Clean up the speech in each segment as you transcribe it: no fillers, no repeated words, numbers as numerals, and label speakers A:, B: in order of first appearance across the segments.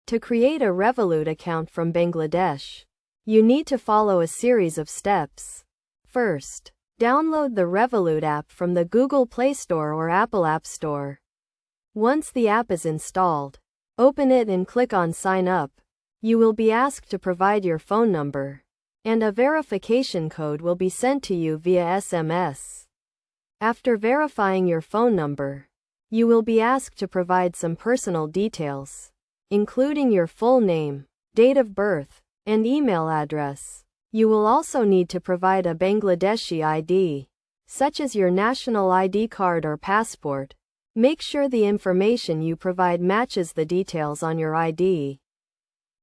A: To create a Revolut account from Bangladesh, you need to follow a series of steps. First, download the Revolut app from the Google Play Store or Apple App Store. Once the app is installed, open it and click on Sign Up. You will be asked to provide your phone number, and a verification code will be sent to you via SMS. After verifying your phone number, you will be asked to provide some personal details, including your full name, date of birth, and email address. You will also need to provide a Bangladeshi ID, such as your national ID card or passport. Make sure the information you provide matches the details on your ID.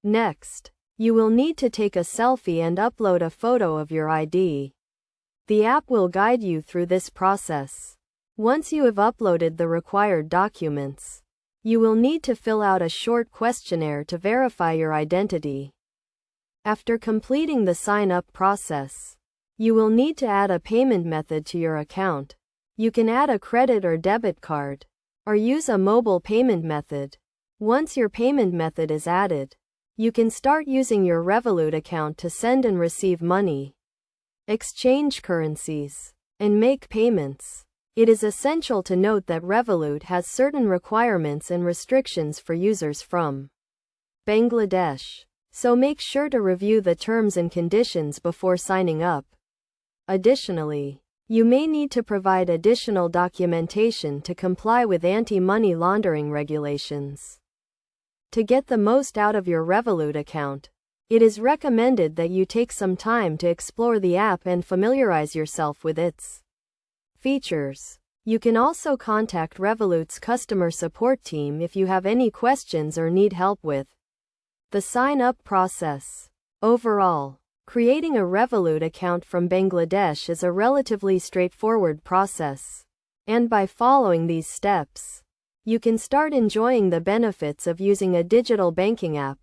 A: Next, you will need to take a selfie and upload a photo of your ID. The app will guide you through this process. Once you have uploaded the required documents, you will need to fill out a short questionnaire to verify your identity. After completing the sign-up process, you will need to add a payment method to your account. You can add a credit or debit card, or use a mobile payment method. Once your payment method is added, you can start using your Revolut account to send and receive money, exchange currencies, and make payments. It is essential to note that Revolut has certain requirements and restrictions for users from Bangladesh, so make sure to review the terms and conditions before signing up. Additionally, you may need to provide additional documentation to comply with anti-money laundering regulations. To get the most out of your Revolut account, it is recommended that you take some time to explore the app and familiarize yourself with its features. You can also contact Revolut's customer support team if you have any questions or need help with the sign-up process. Overall, creating a Revolut account from Bangladesh is a relatively straightforward process, and by following these steps, you can start enjoying the benefits of using a digital banking app.